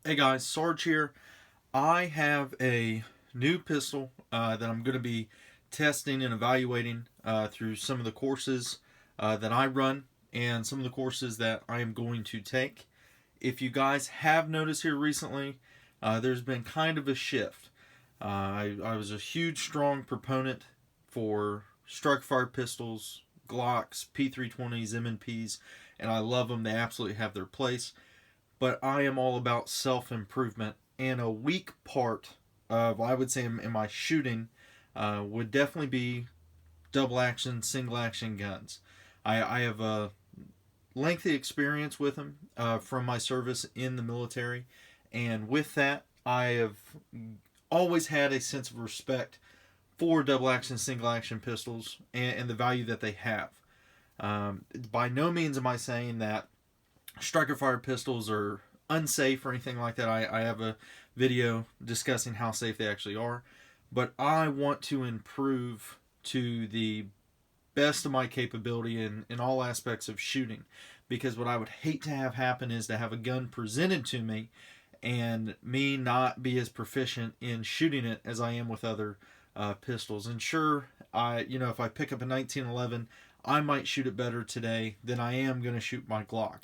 Hey guys, Sarge here. I have a new pistol that I'm going to be testing and evaluating through some of the courses that I run and some of the courses that I am going to take. If you guys have noticed here recently, there's been kind of a shift. I was a huge, strong proponent for striker-fire pistols, Glocks, P320s, M&Ps, and I love them. They absolutely have their place. But I am all about self-improvement, and a weak part of, I would say, in my shooting would definitely be double action, single action guns. I have a lengthy experience with them from my service in the military, and with that, I have always had a sense of respect for double action, single action pistols and the value that they have. By no means am I saying that striker fired pistols are unsafe or anything like that. I have a video discussing how safe they actually are, but I want to improve to the best of my capability in all aspects of shooting, because what I would hate to have happen is to have a gun presented to me and me not be as proficient in shooting it as I am with other pistols. And sure, if I pick up a 1911, I might shoot it better today than I am going to shoot my Glock,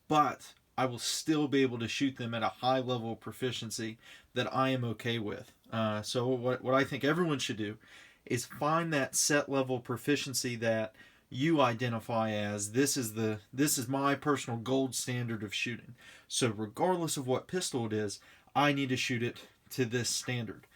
but I will still be able to shoot them at a high level of proficiency that I am okay with. So what I think everyone should do is find that set level proficiency that you identify as this is my personal gold standard of shooting. So regardless of what pistol it is, I need to shoot it to this standard.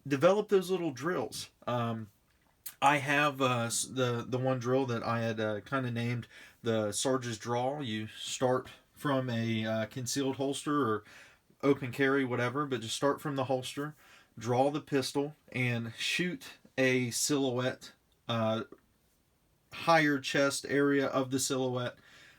Develop those little drills. I have the one drill that I had kind of named the Sarge's Draw. You start from a concealed holster or open carry, whatever, but just start from the holster, draw the pistol, and shoot a silhouette, higher chest area of the silhouette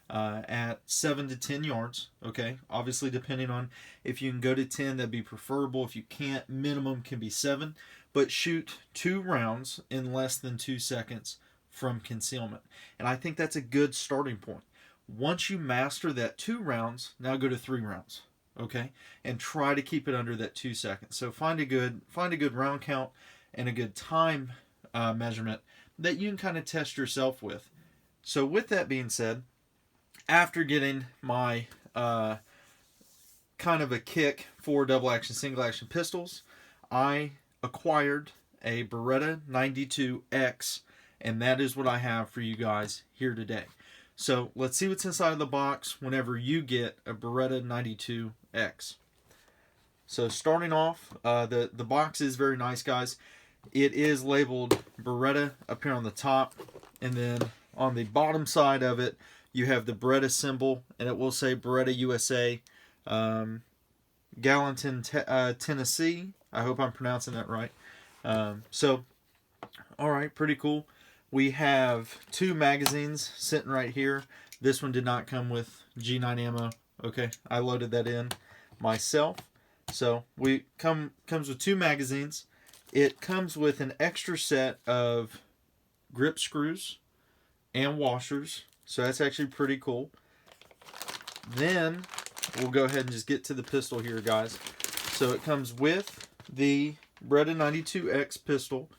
at 7 to 10 yards. Okay, obviously depending on if you can go to 10, that'd be preferable. If you can't, minimum can be 7, but shoot 2 rounds in less than 2 seconds from concealment. And I think that's a good starting point. Once you master that 2 rounds, now go to 3 rounds, okay? And try to keep it under that 2 seconds. So find a good round count and a good time measurement that you can kind of test yourself with. So with that being said, after getting my kind of a kick for double action, single action pistols, I acquired a Beretta 92X, and that is what I have for you guys here today. So let's see what's inside of the box whenever you get a Beretta 92X. So starting off, the box is very nice, guys. It is labeled Beretta up here on the top, and then on the bottom side of it, you have the Beretta symbol, and it will say Beretta USA, Gallatin, Tennessee. I hope I'm pronouncing that right. All right, pretty cool. We have 2 magazines sitting right here. This one did not come with G9 ammo. Okay, I loaded that in myself. So comes with 2 magazines. It comes with an extra set of grip screws and washers. So that's actually pretty cool. Then we'll go ahead and just get to the pistol here, guys. So it comes with the Beretta 92X pistol.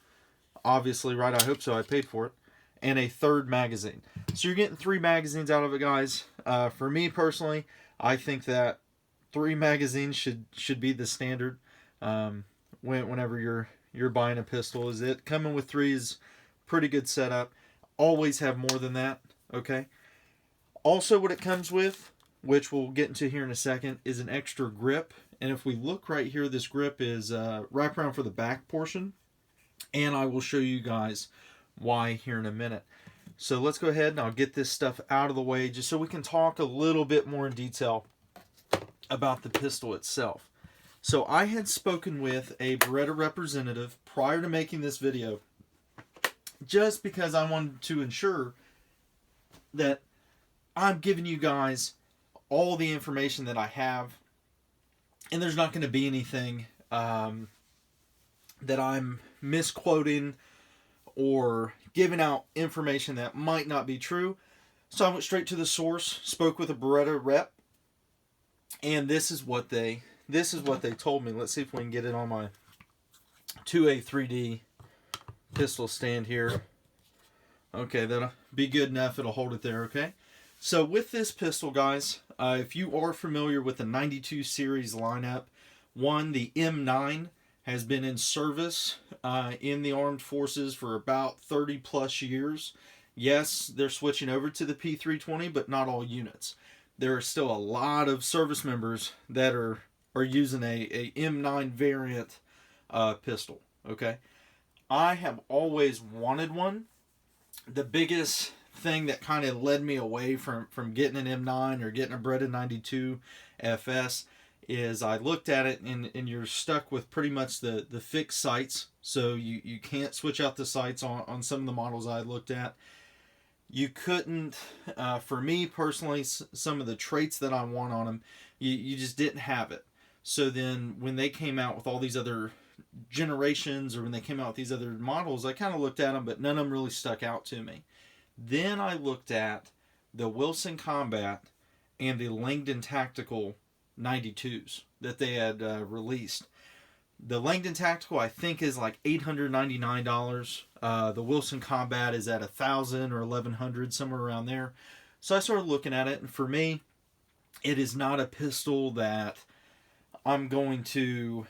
Obviously, right? I hope so. I paid for it. And a 3rd magazine. So you're getting 3 magazines out of it, guys. For me personally, I think that 3 magazines should be the standard whenever you're buying a pistol. Is it coming with 3 is pretty good setup. Always have more than that. Okay. Also, what it comes with, which we'll get into here in a second, is an extra grip. And if we look right here, this grip is wrap around for the back portion. And I will show you guys why here in a minute. So let's go ahead and I'll get this stuff out of the way just so we can talk a little bit more in detail about the pistol itself. So I had spoken with a Beretta representative prior to making this video, just because I wanted to ensure that I'm giving you guys all the information that I have, and there's not going to be anything that I'm misquoting or giving out information that might not be true. So I went straight to the source, spoke with a Beretta rep, and this is what they this is what they told me. Let's see if we can get it on my 2A 3D pistol stand here. Okay, that'll be good enough. It'll hold it there, okay? So with this pistol, guys, if you are familiar with the 92 series lineup, the M9 has been in service in the armed forces for about 30 plus years. Yes, they're switching over to the P320, but not all units. There are still a lot of service members that are using a M9 variant pistol, okay? I have always wanted one. The biggest thing that kind of led me away from getting an M9 or getting a Beretta 92XS is I looked at it, and you're stuck with pretty much the fixed sights, so you can't switch out the sights on some of the models I looked at. You couldn't, for me personally, some of the traits that I want on them, you just didn't have it. So then when they came out with all these other generations, or when they came out with these other models, I kind of looked at them, but none of them really stuck out to me. Then I looked at the Wilson Combat and the Langdon Tactical 92s that they had released. The Langdon Tactical, I think, is like $899. The Wilson Combat is at $1,000 or $1,100, somewhere around there. So I started looking at it, and for me, it is not a pistol that I'm going to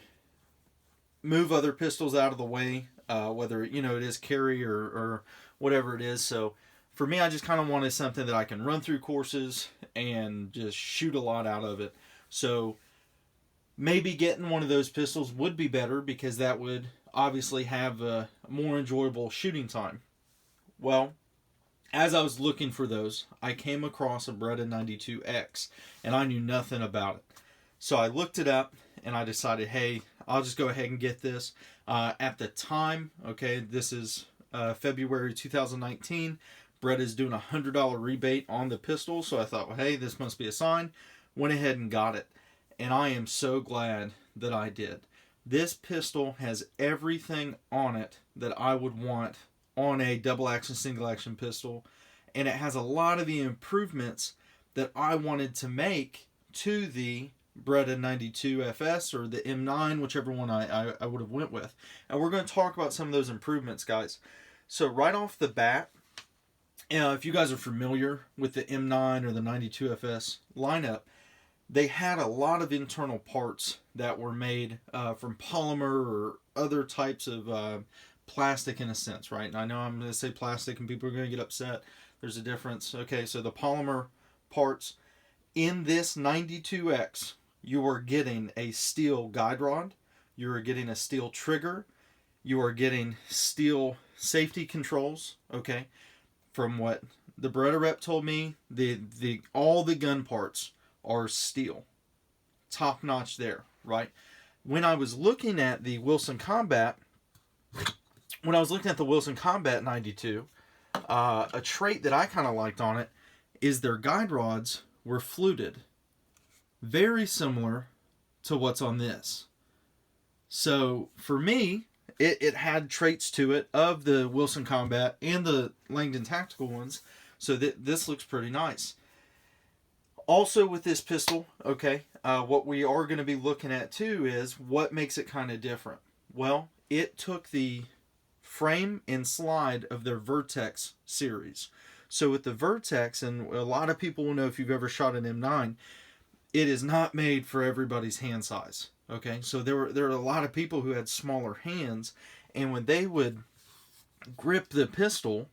move other pistols out of the way, whether it is carry or whatever it is. So for me, I just kind of wanted something that I can run through courses and just shoot a lot out of it. So maybe getting one of those pistols would be better, because that would obviously have a more enjoyable shooting time. Well, as I was looking for those, I came across a Beretta 92X, and I knew nothing about it. So I looked it up, and I decided, hey, I'll just go ahead and get this. At the time, okay, this is February 2019, Beretta's doing a $100 rebate on the pistol, so I thought, well, hey, this must be a sign. Went ahead and got it, and I am so glad that I did. This pistol has everything on it that I would want on a double action, single action pistol, and it has a lot of the improvements that I wanted to make to the Beretta 92FS or the M9, whichever one I would have went with. And we're going to talk about some of those improvements, guys. So right off the bat, if you guys are familiar with the M9 or the 92FS lineup, they had a lot of internal parts that were made from polymer or other types of plastic, in a sense, right? And I know I'm going to say plastic and people are going to get upset. There's a difference. Okay, so the polymer parts in this 92X, you are getting a steel guide rod, you are getting a steel trigger, you are getting steel safety controls, okay? From what the Beretta rep told me, all the gun parts are steel. Top notch there, right? When I was looking at the Wilson Combat, 92, a trait that I kind of liked on it is their guide rods were fluted. Very similar to what's on this. So for me, it had traits to it of the Wilson Combat and the Langdon Tactical ones. So this looks pretty nice. Also with this pistol, okay, what we are going to be looking at too is what makes it kind of different. Well, it took the frame and slide of their Vertex series. So with the Vertex, and a lot of people will know if you've ever shot an M9, it is not made for everybody's hand size. Okay, so there are a lot of people who had smaller hands, and when they would grip the pistol,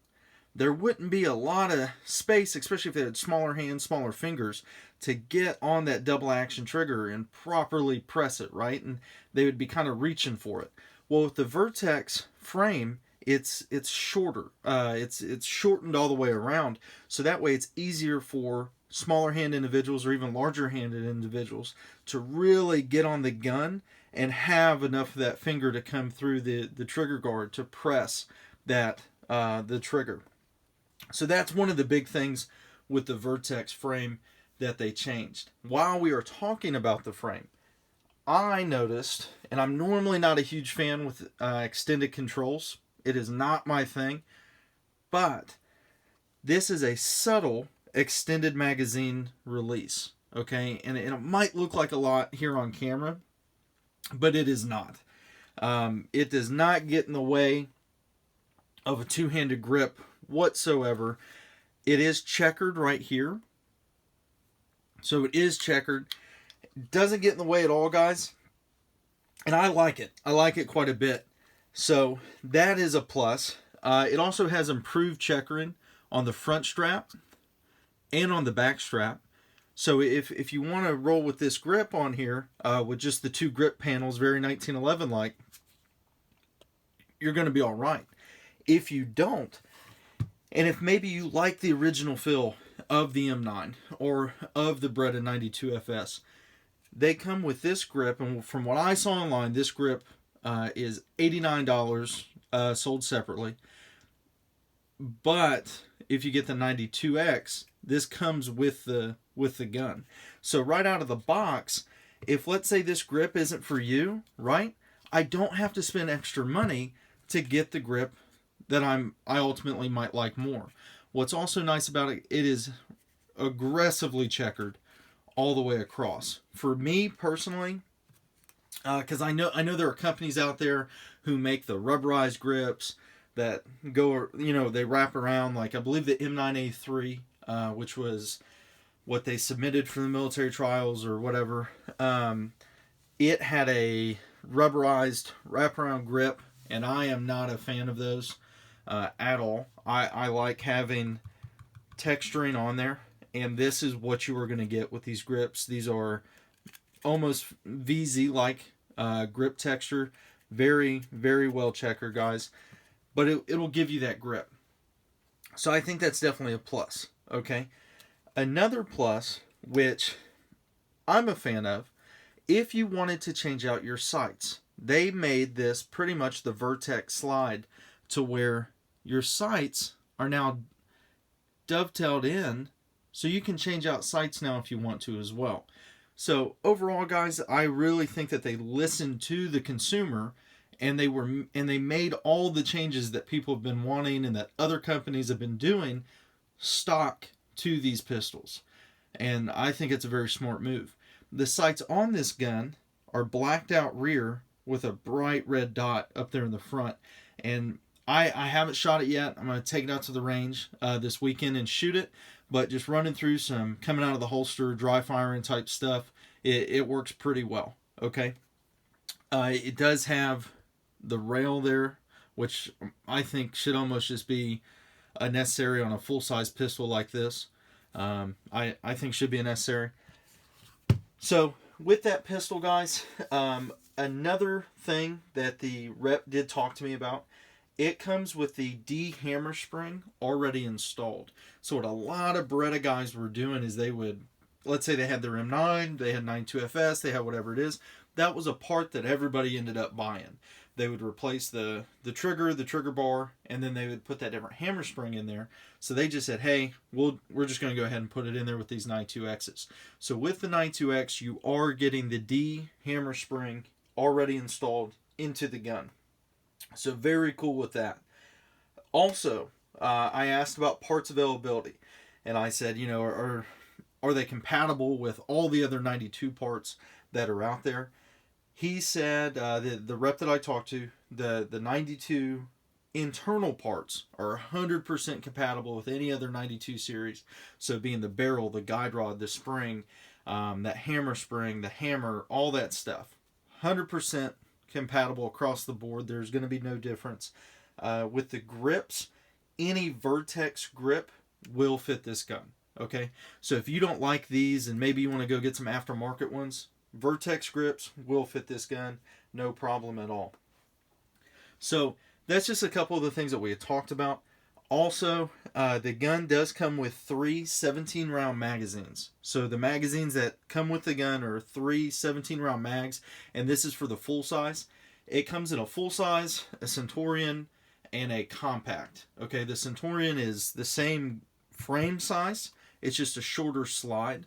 there wouldn't be a lot of space, especially if they had smaller hands, smaller fingers, to get on that double action trigger and properly press it, right? And they would be kind of reaching for it. Well, with the Vertex frame, it's shorter. It's shortened all the way around, so that way it's easier for smaller hand individuals or even larger handed individuals to really get on the gun and have enough of that finger to come through the trigger guard to press that the trigger. So that's one of the big things with the Vertex frame that they changed. While we are talking about the frame, I noticed, and I'm normally not a huge fan with extended controls. It is not my thing, but this is a subtle extended magazine release. okay? And it might look like a lot here on camera, but it is not. It does not get in the way of a two-handed grip whatsoever. It is checkered right here. So it is checkered. It doesn't get in the way at all, guys. And I like it. I like it quite a bit. So that is a plus. It also has improved checkering on the front strap and on the back strap. So if you want to roll with this grip on here, with just the two grip panels, very 1911 like, you're going to be all right. If you don't, and if maybe you like the original feel of the M9 or of the Beretta 92FS, they come with this grip, and from what I saw online, this grip is $89, sold separately. But if you get the 92X, this comes with the gun. So right out of the box, if let's say this grip isn't for you, right? I don't have to spend extra money to get the grip that I ultimately might like more. What's also nice about it, it is aggressively checkered all the way across. For me personally, because I know there are companies out there who make the rubberized grips that go, they wrap around, like I believe the M9A3, which was what they submitted for the military trials or whatever. It had a rubberized wraparound grip, and I am not a fan of those at all. I like having texturing on there, and this is what you are going to get with these grips. These are almost VZ-like grip texture. Very, very well checkered, guys. But it'll give you that grip. So I think that's definitely a plus. Okay. Another plus, which I'm a fan of, if you wanted to change out your sights, they made this pretty much the Vertex slide to where your sights are now dovetailed in, so you can change out sights now if you want to as well. So overall, guys, I really think that they listened to the consumer, and they made all the changes that people have been wanting and that other companies have been doing stock to these pistols. And I think it's a very smart move. The sights on this gun are blacked out rear with a bright red dot up there in the front. And I haven't shot it yet. I'm going to take it out to the range this weekend and shoot it. But just running through some coming out of the holster, dry firing type stuff, it works pretty well. Okay. It does have the rail there, which I think should almost just be necessary on a full-size pistol like this. I think should be necessary. So with that pistol, guys, another thing that the rep did talk to me about, it comes with the D hammer spring already installed. So what a lot of Beretta guys were doing is they would, let's say they had their M9, they had 92FS, they had whatever it is. That was a part that everybody ended up buying. They would replace the trigger bar, and then they would put that different hammer spring in there. So they just said, hey, we're just going to go ahead and put it in there with these 92Xs. So with the 92X, you are getting the D hammer spring already installed into the gun. So very cool with that. Also, I asked about parts availability, and I said, are they compatible with all the other 92 parts that are out there? He said, the rep that I talked to, the 92 internal parts are 100% compatible with any other 92 series. So being the barrel, the guide rod, the spring, that hammer spring, the hammer, all that stuff. 100% compatible across the board. There's going to be no difference. With the grips, any Vertex grip will fit this gun. Okay, so if you don't like these and maybe you want to go get some aftermarket ones, Vertex grips will fit this gun, no problem at all. So that's just a couple of the things that we had talked about. Also, the gun does come with 3 17-round magazines. So the magazines that come with the gun are 3 17-round mags, and this is for the full size. It comes in a full size, a Centurion, and a compact. Okay, the Centurion is the same frame size, it's just a shorter slide.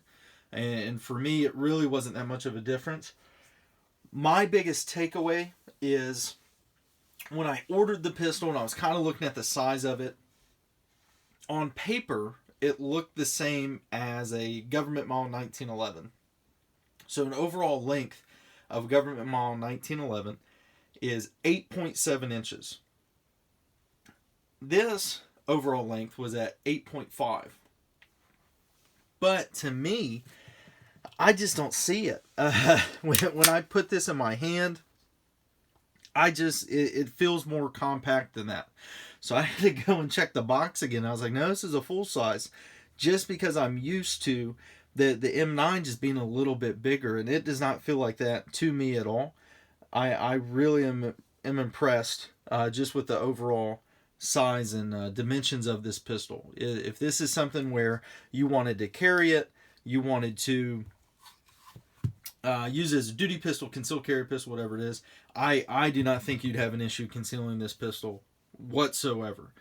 And for me, it really wasn't that much of a difference. My biggest takeaway is when I ordered the pistol and I was kind of looking at the size of it, on paper, it looked the same as a Government Model 1911. So an overall length of Government Model 1911 is 8.7 inches. This overall length was at 8.5. But to me, I just don't see it. When I put this in my hand, it feels more compact than that. So I had to go and check the box again. I was like, no, this is a full size. Just because I'm used to the M9 just being a little bit bigger, and it does not feel like that to me at all. I really am impressed just with the overall size and dimensions of this pistol. If this is something where you wanted to carry it, you wanted to use it as a duty pistol, concealed carry pistol, whatever it is, I do not think you'd have an issue concealing this pistol whatsoever.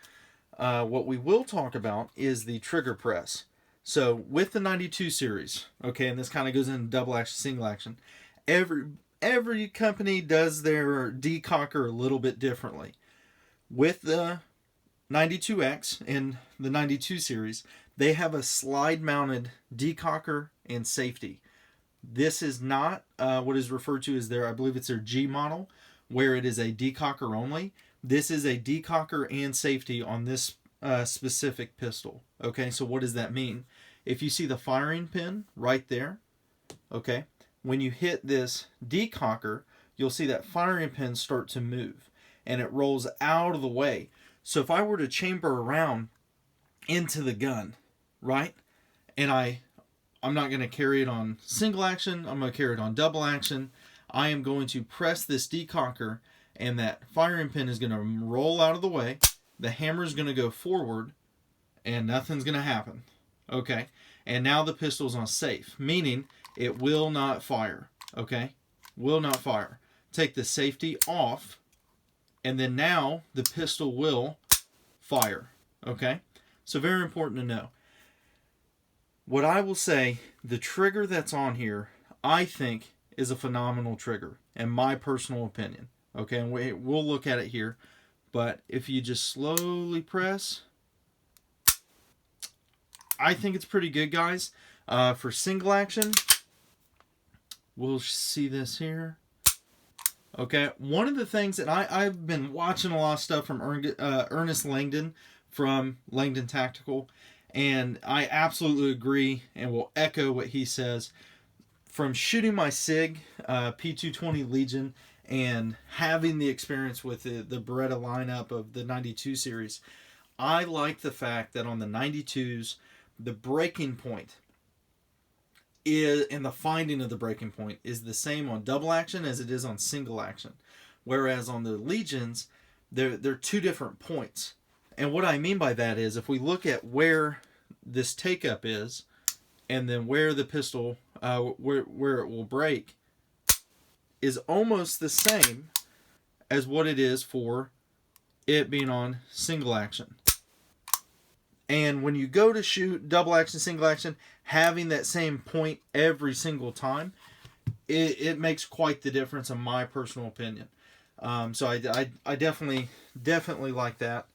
What we will talk about is the trigger press. So with the 92 series, okay, and this kind of goes into double action, single action, every company does their decocker a little bit differently. With the 92X and the 92 series, they have a slide mounted decocker and safety. This is not what is referred to as I believe it's their G model, where it is a decocker only. This is a decocker and safety on this specific pistol. Okay, so what does that mean? If you see the firing pin right there, okay, when you hit this decocker, you'll see that firing pin start to move, and it rolls out of the way. So if I were to chamber around into the gun, right, and I'm not going to carry it on single action, I'm going to carry it on double action, I am going to press this decocker, and that firing pin is going to roll out of the way, the hammer is going to go forward, and nothing's going to happen. Okay, and now the pistol's on safe, meaning it will not fire. Okay, will not fire. Take the safety off, and then now the pistol will fire. Okay, so very important to know. What I will say, the trigger that's on here, I think is a phenomenal trigger, in my personal opinion. Okay, and we'll look at it here, but if you just slowly press, I think it's pretty good, guys. For single action, we'll see this here. Okay, one of the things that I've been watching a lot of stuff from Ernest Langdon from Langdon Tactical, and I absolutely agree and will echo what he says. From shooting my SIG P220 Legion and having the experience with the Beretta lineup of the 92 series, I like the fact that on the 92s, the breaking point is, and the finding of the breaking point is the same on double action as it is on single action. Whereas on the Legions, they're two different points. And what I mean by that is, if we look at where this take-up is, and then where the pistol, where it will break, is almost the same as what it is for it being on single action. And when you go to shoot double action, single action, having that same point every single time, it makes quite the difference in my personal opinion. So I definitely like that.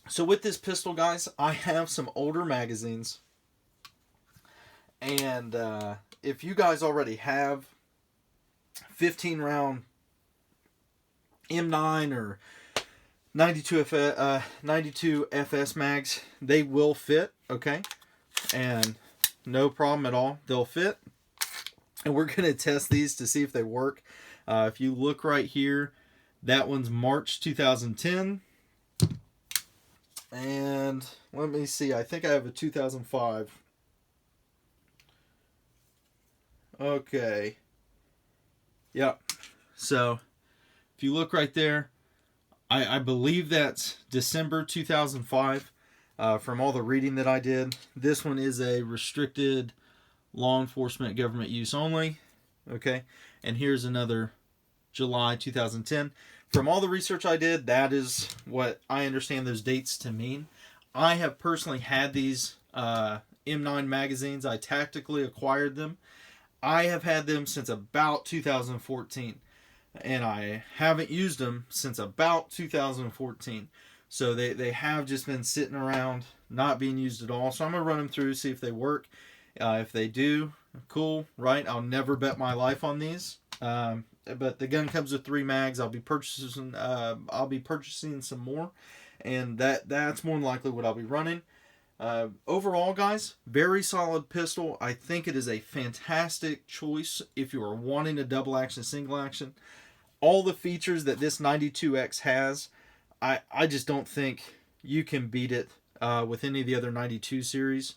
So with this pistol, guys, I have some older magazines. And if you guys already have 15 round M9 or 92 FS mags, they will fit, okay? And no problem at all, they'll fit. And we're going to test these to see if they work. If you look right here, that one's March 2010. And let me see, I think I have a 2005. Okay. Yep. So, if you look right there, I believe that's December 2005 from all the reading that I did. This one is a restricted law enforcement government use only. Okay. And here's another July 2010. From all the research I did, that is what I understand those dates to mean. I have personally had these M9 magazines. I tactically acquired them. I have had them since about 2014. And I haven't used them since about 2014. So they have just been sitting around, not being used at all. So I'm going to run them through, see if they work. If they do, cool, right? I'll never bet my life on these. But the gun comes with 3 mags. I'll be purchasing some more, and that's more than likely what I'll be running. Overall, guys, very solid pistol. I think it is a fantastic choice if you are wanting a double action, single action. All the features that this 92X has, I just don't think you can beat it with any of the other 92 series.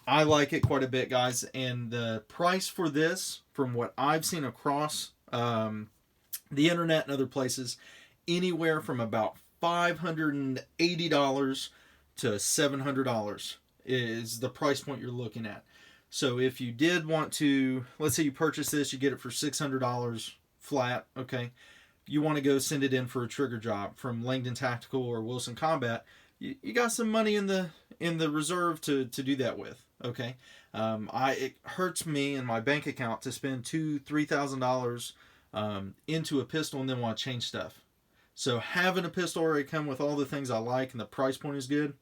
I like it quite a bit, guys, and the price for this, from what I've seen across the internet and other places, anywhere from about $580 to $700 is the price point you're looking at. So if you did want to, let's say you purchase this, you get it for $600 flat, okay? You want to go send it in for a trigger job from Langdon Tactical or Wilson Combat, you got some money in the reserve to do that with, okay? It hurts me in my bank account to spend $2,000-$3,000 into a pistol and then want to change stuff. So having a pistol already come with all the things I like and the price point is good,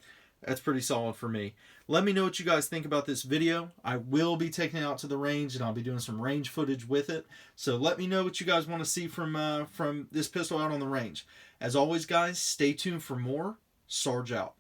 that's pretty solid for me. Let me know what you guys think about this video. I will be taking it out to the range, and I'll be doing some range footage with it. So let me know what you guys want to see from this pistol out on the range. As always, guys, stay tuned for more. Sarge out.